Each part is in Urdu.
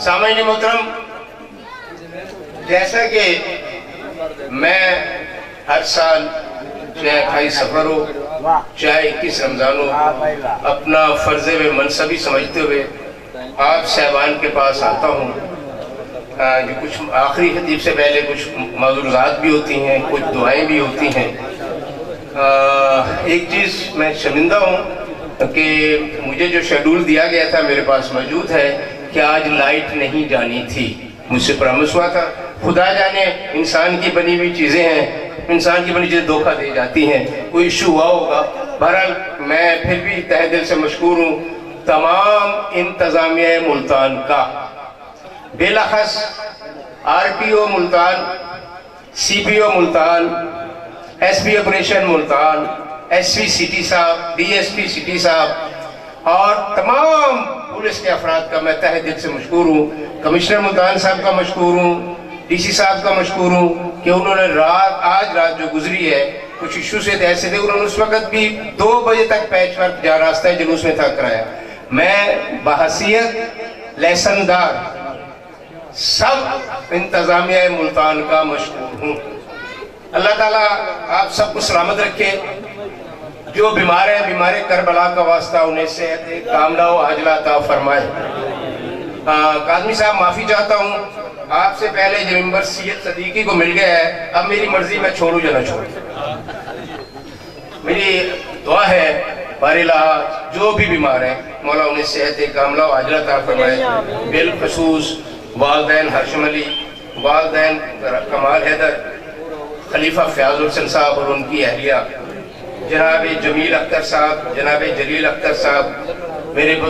سامعین محترم، جیسا کہ میں ہر سال چاہے 28 سفر ہو چاہے 21 رمضان ہو، اپنا فرض و منصبی سمجھتے ہوئے آپ صاحبان کے پاس آتا ہوں، جو کچھ آخری خطیب سے پہلے کچھ معذورات بھی ہوتی ہیں، کچھ دعائیں بھی ہوتی ہیں۔ ایک چیز میں شرمندہ ہوں کہ مجھے جو شیڈول دیا گیا تھا میرے پاس موجود ہے کہ آج لائٹ نہیں جانی تھی، مجھ سے پرامس ہوا تھا۔ خدا جانے انسان کی بنی ہوئی چیزیں ہیں، انسان کی بنی چیزیں دھوکہ دے جاتی ہیں، کوئی ایشو ہوا ہوگا۔ بہرحال میں پھر بھی تہ دل سے مشکور ہوں تمام انتظامیہ ملتان کا، بالاخص R P O Multan, C P O Multan, S P operation Multan, S P city صاحب، ڈی ایس پی سٹی صاحب اور تمام پولیس کے افراد کا میں تہ دل سے مشکور ہوں۔ کمشنر ملتان صاحب کا مشکور ہوں، ڈی سی صاحب کا مشکور ہوں کہ انہوں نے آج رات جو گزری ہے کچھ ایشو سے ایسے تھے، انہوں نے اس وقت بھی 2 بجے تک پیچ ورک جا راستہ جلوس میں تھا کرایا۔ میں بحیثیت لیسن دار سب انتظامیہ ملتان کا مشکور ہوں۔ اللہ تعالیٰ آپ سب کو سلامت رکھے، جو بیمار ہیں بیمار کربلا کا واسطہ انہیں صحت کاملہ و عاجلہ عطا فرمائے۔ کاظمی صاحب معافی چاہتا ہوں، آپ سے پہلے جو ممبر سید صدیقی کو مل گیا ہے، اب میری مرضی میں چھوڑوں یا نہ چھوڑوں۔ میری دعا ہے باری لحاظ جو بھی بیمار ہیں مولا انہیں صحت کاملہ و عاجلہ عطا فرمائے، بالخصوص والدین ہاشم علی، والدین کمال حیدر، خلیفہ فیاض الحسن صاحب اور ان کی اہلیہ، جناب جمیل اختر صاحب، جناب جلیل اختر صاحب، میرے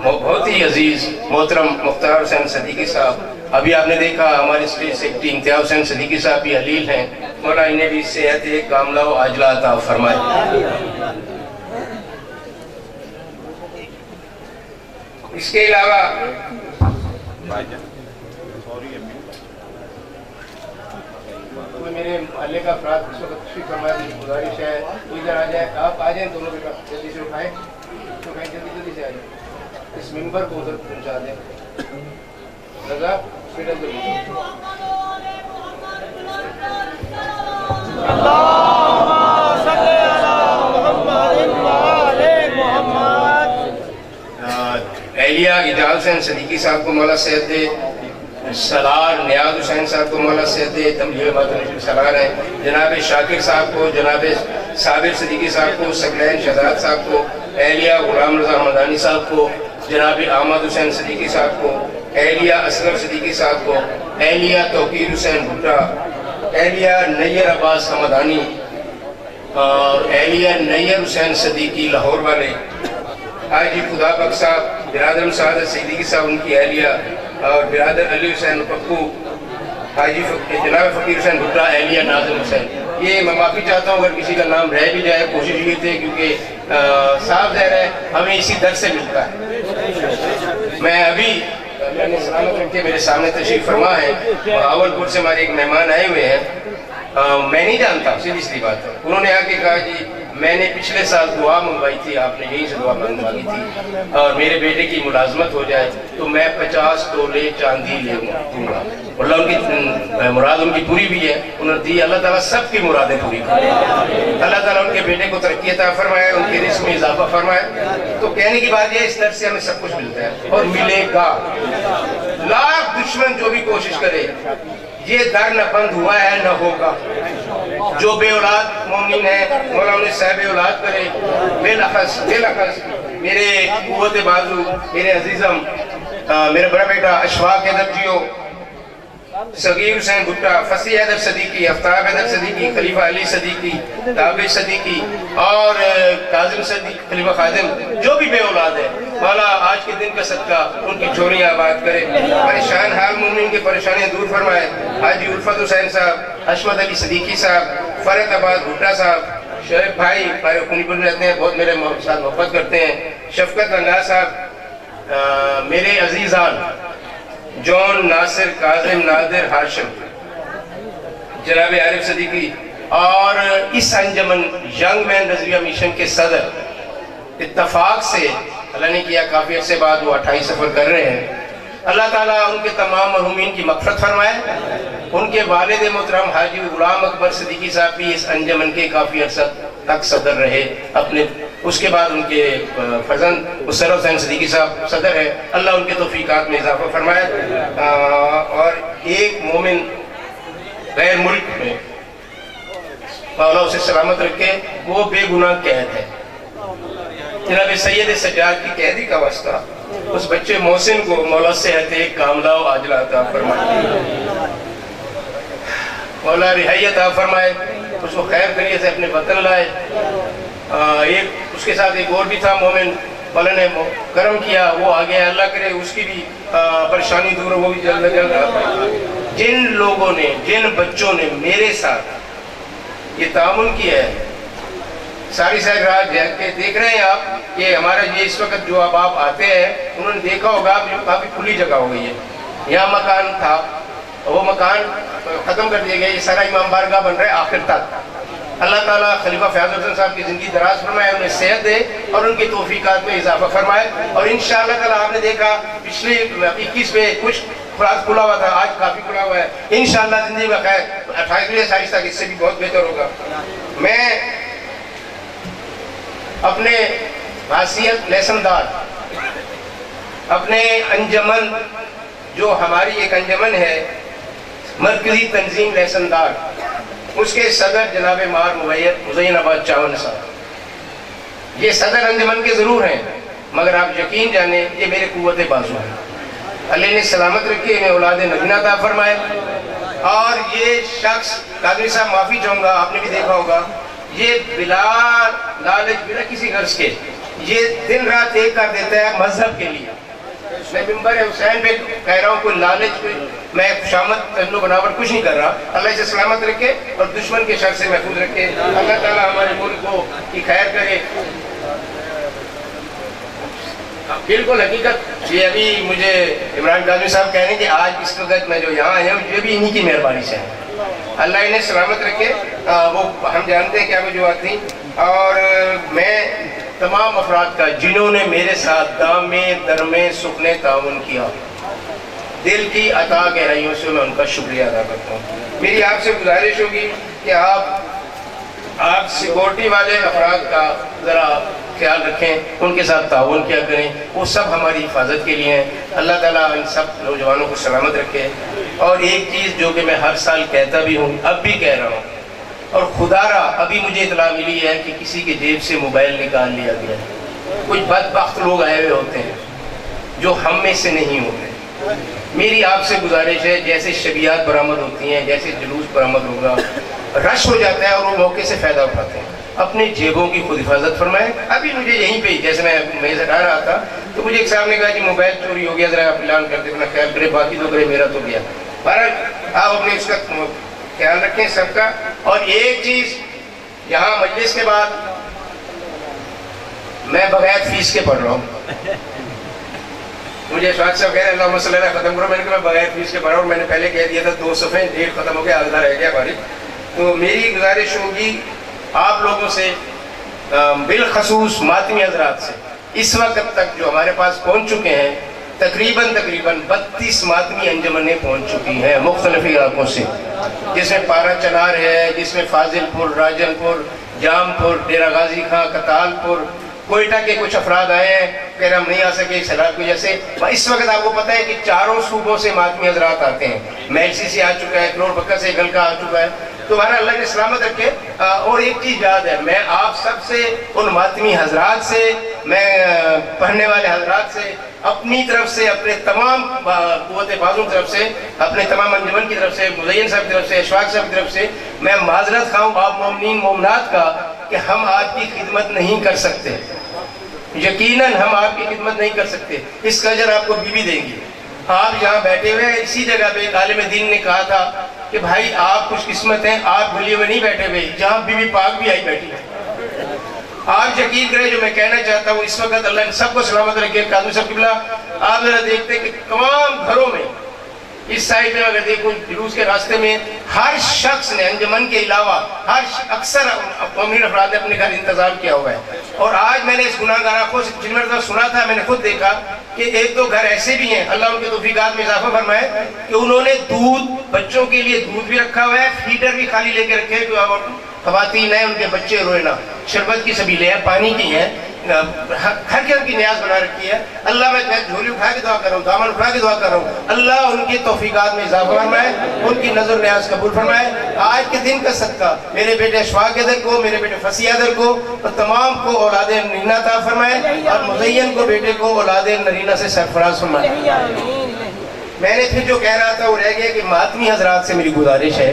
بہت ہی عزیز محترم مختار حسین صدیقی صاحب، ابھی آپ نے دیکھا ہمارے اسٹیٹ سیکرٹری امتیاز حسین صدیقی صاحب بھی حلیل ہیں، مولا انہیں بھی صحت کاملہ و عاجلہ عطا فرمائے۔ اس کے علاوہ میرے محلے کا افراد اس وقت تشریف فرمائے، گزارش ہے تو ادھر آ جائے، آپ آ جائیں دونوں بیٹا، جلدی سے اٹھائیں، جلدی سے آ جائیں، اس ممبر کو ادھر پہنچا دیں۔ رضا بیٹا اہلیہ اجال حسین صدیقی صاحب کو مولا صحت دے، سالار نیاز حسین صاحب کو مولا صحت دے، تملیغ مادر سالار ہیں، جناب شاکر صاحب کو، جناب صابر صدیقی صاحب کو، سکلین شہزاد صاحب کو، اہلیہ غلام رضا حمدانی صاحب کو، جناب احمد حسین صدیقی صاحب کو، اہلیہ اصغر صدیقی صاحب کو، اہلیہ توقیر حسین بھٹا، اہلیہ نیر عباس حمدانی اور اہلیہ نیر حسین صدیقی لاہور والے، حاجی خدا بخش صاحب، برادر سعادت صدیقی صاحب ان کی اہلیہ اور برادر علی حسین پپو، حاجی جناب فقیر حسین بھٹا، اہلیہ ناظم حسین۔ یہ میں معافی چاہتا ہوں اگر کسی کا نام رہ بھی جائے، کوشش یہ تھے کیونکہ صاحب ظاہر ہے ہمیں اسی در سے ملتا ہے۔ میں ابھی اللہ نے سلامت رکھے میرے سامنے تشریف فرما ہے، راول پور سے ہمارے ایک مہمان آئے ہوئے ہیں، میں نہیں جانتا، سیدھی سی بات ہے، انہوں نے آ کے کہا جی میں نے پچھلے سال دعا منگوائی تھی، آپ نے یہیں سے دعا مانگی تھی اور میرے بیٹے کی ملازمت ہو جائے تو میں 50 تولے چاندی لے دوں گا۔ اللہ ان کی مراد ان کی پوری بھی ہے، انہوں نے دی، اللہ تعالیٰ سب کی مرادیں پوری کرے، اللہ تعالیٰ ان کے بیٹے کو ترقی عطا فرمائے، ان کے رزق میں اضافہ فرمائے۔ تو کہنے کی بات یہ اس طرف سے ہمیں سب کچھ ملتا ہے اور ملے گا، لاکھ دشمن جو بھی کوشش کرے یہ در نہ بند ہوا ہے نہ ہوگا۔ جو بے اولاد مومن ہے مولا انہیں صاحب اولاد کرے، بالاخص میرے قوت بازو، میرے عزیزم، میرا بڑا بیٹا اشفاق حیدر جیو، صغیر حسین بھٹا، فصیح حیدر صدیقی، آفتاب حیدر صدیقی، خلیفہ علی صدیقی، تابع صدیقی اور کاظم صدیقی، خلیفہ خادم، جو بھی بے اولاد ہے مولا آج کے دن کا صدقہ ان کی جھولیاں آباد کرے، پریشان حال مومنین کی پریشانیاں دور فرمائے۔ حاجی الفت حسین صاحب، حشمت علی صدیقی صاحب، فرد آباد بھٹا صاحب، شعیب بھائی خونی پور رہتے ہیں، بہت میرے ساتھ محبت کرتے ہیں، شفقت رنگا صاحب، میرے عزیزان جون، ناصر، کاظم، نادر، ہاشم، جناب عارف صدیقی اور اس انجمن ینگ مین رضویہ مشن کے صدر، اتفاق سے اللہ نے کیا کافی عرصے بعد وہ 28 سفر کر رہے ہیں، اللہ تعالیٰ ان کے تمام مرحومین کی مغفرت فرمائے. ان کے والد محترم حاجی غلام اکبر صدیقی صاحب بھی اس انجمن کے کافی عرصہ تک صدر رہے. اپنے اس کے بعد ان کے فرزند مسرف حسین صدیقی صاحب صدر ہے. اللہ ان کے توفیقات میں اضافہ فرمائے. اور ایک مومن غیر ملک میں مولا اسے سلامت رکھے، وہ بے گناہ قید ہے. جناب سید سجاد کی قیدی کا واسطہ اس بچے محسن کو مولا صحت کاملہ و عاجلہ عطا فرمائے. مولا رہائی عطا فرمائے، اس کو خیر خیریت سے اپنے وطن لائے. اس کے ساتھ ایک اور بھی تھا مومن، مولا نے کرم کیا، وہ آگے. اللہ کرے اس کی بھی پریشانی دور ہو، وہ بھی جلد جلد آتا. جن لوگوں نے، جن بچوں نے میرے ساتھ یہ تعاون کیا ہے، ساری ساری رات جاگ کے دیکھ رہے ہیں آپ کہ ہمارا یہ اس وقت جو اب آپ آتے ہیں، انہوں نے دیکھا ہوگا کافی کھلی جگہ ہو گئی ہے. یہاں مکان تھا، وہ مکان ختم کر دیا گیا، یہ سارا امام بارگاہ بن رہا ہے آخر تک. اللہ تعالیٰ خلیفہ فیاض حسن صاحب کی زندگی دراز فرمائے، انہیں صحت دے اور ان کی توفیقات میں اضافہ فرمائے. اور انشاءاللہ تعالیٰ آپ نے دیکھا پچھلی 21 میں کچھ خلاص کھلا ہوا تھا، آج کافی کھلا ہوا ہے. انشاءاللہ زندگی کا خیر 28ویں 28 تک اس سے بھی بہت بہتر ہوگا. میں اپنے حیثیت لیسن دار، اپنے انجمن جو ہماری ایک انجمن ہے مرکزی تنظیم لیسن دار، اس کے صدر جناب مار مزین آباد چاون صاحب، یہ صدر انجمن کے ضرور ہیں، مگر آپ یقین جانیں یہ میرے قوت بازو ہیں. اللہ نے سلامت رکھے، انہیں اولاد نبینہ عطا فرمائے. اور یہ شخص قادری صاحب معافی چاہوں گا، آپ نے بھی دیکھا ہوگا، یہ بلا لالچ، بلا کسی غرض کے یہ دن رات ایک کر دیتا ہے مذہب کے لیے. میں ممبر حسین پہ کہہ رہا ہوں، کوئی لالچ، میں خوشامد تجن و بناور کچھ نہیں کر رہا. اللہ اسے سلامت رکھے اور دشمن کے شر سے محفوظ رکھے. اللہ تعالیٰ ہمارے ملک کو کی خیر کرے. بالکل حقیقت یہ ابھی مجھے عمران کاظمی صاحب کہہ رہے ہیں کہ آج اس وقت میں جو یہاں آیا ہوں یہ بھی انہی کی مہربانی سے ہے. اللہ انہیں سلامت رکھے. وہ ہم جانتے ہیں کیا وجوہات تھیں. اور میں تمام افراد کا جنہوں نے میرے ساتھ دامے درمے سکھنے تعاون کیا، دل کی عطا گہرائیوں سے میں ان کا شکریہ ادا کرتا ہوں. میری آپ سے گزارش ہوگی کہ آپ سیکورٹی والے افراد کا ذرا خیال رکھیں، ان کے ساتھ تعاون کیا کریں، وہ سب ہماری حفاظت کے لیے ہیں. اللہ تعالیٰ ان سب نوجوانوں کو سلامت رکھے. اور ایک چیز جو کہ میں ہر سال کہتا بھی ہوں، اب بھی کہہ رہا ہوں، اور خدا را ابھی مجھے اطلاع ملی ہے کہ کسی کے جیب سے موبائل نکال لیا گیا ہے. کچھ بدبخت لوگ آئے ہوئے ہوتے ہیں جو ہم میں سے نہیں ہوتے. میری آپ سے گزارش ہے، جیسے شبیہات برآمد ہوتی ہیں، جیسے جلوس برآمد ہوگا، رش ہو جاتا ہے اور وہ موقع سے فائدہ اٹھاتے ہیں، اپنے جیبوں کی خود حفاظت فرمائیں. ابھی مجھے یہیں پہ جیسے میں سے رہا تھا تو مجھے ایک صاحب نے کہا کہ موبائل چوری ہو گیا، ذرا آپ اعلان کر دیں، اپنا خیال کرے، باقی تو کرے، میرا تو گیا. بہرحال آپ اپنے اس کا خیال رکھیں سب کا. اور ایک چیز، یہاں مجلس کے بعد میں بغیر فیس کے پڑھ رہا ہوں. مجھے شاہد صاحب کہہ رہے ہیں اللہ صلی اللہ ختم کرو، میں نے کہا میں بغیر فیس کے پڑھ رہا ہوں. میں نے پہلے کہہ دیا تھا 2 صفحے، 1.5 ختم ہو گیا، آدھا رہ گیا ہماری. تو میری گزارش ہوگی آپ لوگوں سے، بالخصوص ماتمی حضرات سے، اس وقت تک جو ہمارے پاس پہنچ چکے ہیں تقریباً 32 ماتمی انجمنیں پہنچ چکی ہیں مختلف علاقوں سے، جس میں پارا چنار ہے، جس میں فاضل پور، راجن پور، جام پور، ڈیرہ غازی خان، کتال پور، کوئٹہ کے کچھ افراد آئے ہیں کہ ہم نہیں آ سکے سیلاب کی وجہ سے. اس وقت آپ کو پتہ ہے کہ 4 صوبوں سے ماتمی حضرات آتے ہیں. میلسی سے آ چکا ہے، کروڑ بکر سے گلکا آ چکا ہے. تو ہمارا اللہ نے سلامت رکھے. اور ایک چیز یاد ہے، میں آپ سب سے، ان ماتمی حضرات سے، میں پڑھنے والے حضرات سے، اپنی طرف سے، اپنے تمام قوت بازوں کی طرف سے، اپنے تمام انجمن کی طرف سے، مزین صاحب کی طرف سے، اشفاق صاحب کی طرف سے میں معذرت خواہوں آپ مومنین مومنات کا کہ ہم آپ کی خدمت نہیں کر سکتے. یقیناً ہم آپ کی خدمت نہیں کر سکتے. اس کا اجر آپ کو بیوی دیں گی. آپ یہاں بیٹھے ہوئے ہیں، اسی جگہ پہ ایک عالم دین نے کہا تھا کہ بھائی آپ خوش قسمت ہیں، آپ بھولے ہوئے نہیں بیٹھے ہوئے، جہاں بیوی پاک بھی آئی بیٹھی ہے. آپ یقین کریں جو میں کہنا چاہتا ہوں، اس وقت اللہ ان سب کو سلامت رکھے. قاضی صاحب قبلہ آپ ذرا دیکھتے کہ تمام گھروں میں اس سائڈ میں اگر دیکھوں جلوس کے راستے میں ہر شخص نے انجمن کے علاوہ اکثر قومی افراد نے اپنے گھر انتظام کیا ہوا ہے. اور آج میں نے اس گناہ گاروں کو جن مرتبہ سنا تھا میں نے خود دیکھا کہ ایک دو گھر ایسے بھی ہیں اللہ ان کے توفیقات میں اضافہ فرمائے کہ انہوں نے دودھ بچوں کے لیے دودھ بھی رکھا ہوا ہے, فیڈر بھی خالی لے کے رکھے ہیں کہ خواتین ہیں ان کے بچے روئے نہ. شربت کی سبیلیں ہیں, پانی کی ہیں, ہر گھر کی نیاز بنا رکھی ہے. اللہ میں جھولی اٹھا کے دعا کر رہا ہوں, دامن اٹھا کے دعا کر رہا ہوں, اللہ ان کی توفیقات میں اضافہ فرمائے, ان کی نظر نیاز قبول فرمائے. آج کے دن کا صدقہ میرے بیٹے اشفاق حیدر کو, میرے بیٹے فصیح حیدر کو اور تمام کو اولاد نرینہ عطا فرمائے, اور مزین کو بیٹے کو اولاد نرینہ سے سرفراز فرمائے. میں نے پھر جو کہہ رہا تھا وہ رہ گیا کہ ماتمی حضرات سے میری گزارش ہے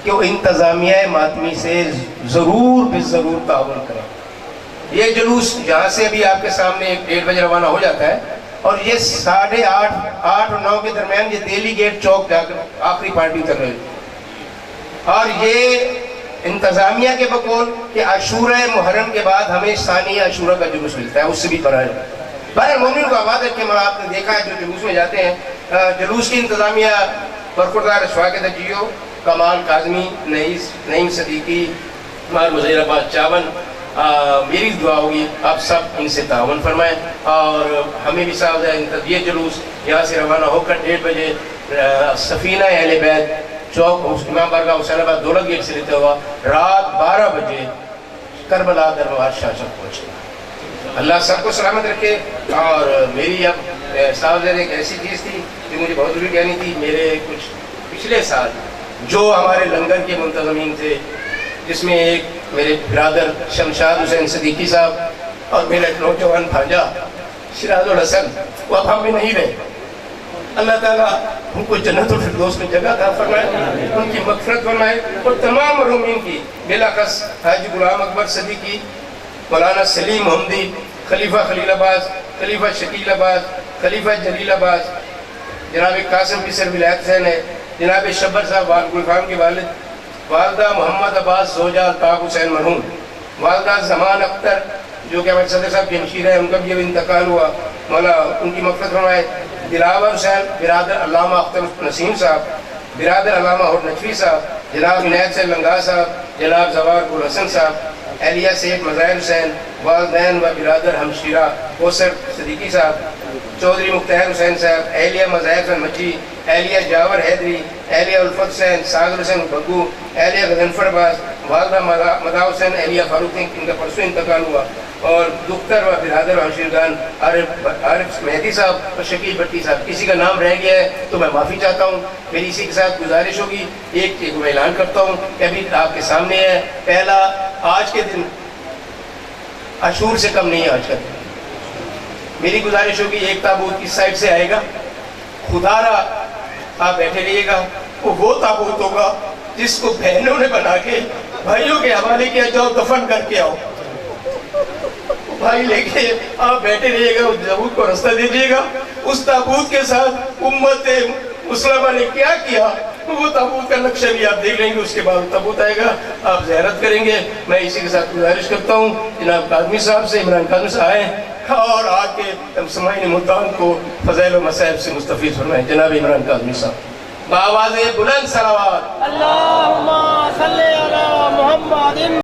کہ وہ انتظامیہ ماتمی سے ضرور تعاون کریں. یہ جلوس یہاں سے ابھی آپ کے سامنے 1:30 بجے روانہ ہو جاتا ہے, اور یہ 8:30 اور 9 کے درمیان یہ دہلی گیٹ چوک جا کر آخری پارٹی کر رہے ہیں. اور یہ انتظامیہ کے بقول کہ عاشورہ محرم کے بعد ہمیں ثانیہ عاشورہ کا جلوس ملتا ہے, اس سے بھی پرا ہے. بہرحال مومن کو آباد رکھے, مگر آپ نے دیکھا ہے جو جلوس میں جاتے ہیں, جلوس کی انتظامیہ برخوردار اشفاق حیدر جیو, کمال کاظمی, نعیم صدیقی, مظہر عباس چاون. میری دعا ہوگی آپ سب ان سے تعاون فرمائیں, اور ہمیں بھی صاحب یہ جلوس یہاں سے روانہ ہو کر 1:30 بجے سفینہ اہل بیت چوک امام بارگاہ حسین آباد دولت گیٹ سے لیتے ہوا رات 12 بجے کربلا دربار شاہ تک پہنچے. اللہ سب کو سلامت رکھے. اور میری اب صاحب ایک ایسی چیز تھی کہ مجھے بہت ضروری کہنی تھی. میرے کچھ پچھلے سال جو ہمارے لنگر کے منتظمین تھے, جس میں ایک میرے برادر شمشاد حسین صدیقی صاحب اور میرا نوجوان بھانجا شراز الحسن, وہ اب ہم میں نہیں رہے. اللہ تعالیٰ ان کو جنت الفردوس میں جگہ عطا فرمائے, ان کی مغفرت فرمائے, اور تمام مرحومین کی بلاخص حاجی غلام اکبر صدیقی, مولانا سلیم محمدی, خلیفہ خلیل عباس, خلیفہ شکیل عباس, خلیفہ جلیل عباس, جناب قاسم فیصل ولایت حسین ہے, جناب شبر صاحب گل خان کے والد, والدہ محمد عباس زوجہ الطاف حسین مرحوم, والدہ زمان اختر جو کہ ہمارے صدر صاحب کی ہمشیرہ ہے, ان کا بھی اب انتقال ہوا, مولا ان کی مغفرت فرمائے. دلاور حسین برادر علامہ اختر نسیم صاحب, برادر علامہ اور نجفی صاحب, جناب عنایت سے لنگا صاحب, جناب زوار گل حسن صاحب, اہلیہ سید مظاہر حسین, والدین و برادر ہمشیرہ کوثر صدیقی صاحب, چودھری مختار حسین صاحب, اہلیہ مظاہر حسین مچی, اہلیہ جاور حیدری, اہلیہ الفت حسین, ساگر حسین بھگو, اہلیہ غضنفر عباس, والدہ مدا حسین, اہلیہ فاروق, ان کا پرسوں انتقال ہوا, اور دختر و برادر و ہمشیرگان عارف مہدی صاحب اور شکیل بٹی صاحب. کسی کا نام رہ گیا ہے تو میں معافی چاہتا ہوں. میری اسی کے ساتھ گزارش ہوگی, ایک میں اعلان کرتا ہوں کہ ابھی آپ کے سامنے ہے, پہلا آج کے دن عاشور سے کم نہیں ہے. آج کا دن میری گزارش ہوگی, ایک تابوت اس سائڈ سے آئے گا, خدا را آپ بیٹھے رہیے گا. وہ تابوت ہوگا جس کو بہنوں نے بنا کے بھائیوں کے حوالے کیا, جاؤ دفن کر کے آؤ. بھائی لے کے آپ بیٹھے رہیے گا, اس تابوت کو راستہ دیجیے گا. اس تابوت کے ساتھ امت مسلمہ نے کیا کیا وہ تابوت کا نقشہ بھی آپ دیکھ لیں گے. اس کے بعد تابوت آئے گا, آپ زیارت کریں گے. میں اسی کے ساتھ گزارش کرتا ہوں جناب کاظمی صاحب سے, عمران کاظمی سے آئیں اور آ کے سمعین ملتان کو فضائل و مصائب سے مستفیض فرمائیں. جناب عمران کاظمی صاحب بآواز بلند صلوات. اللہم صلی علی محمد.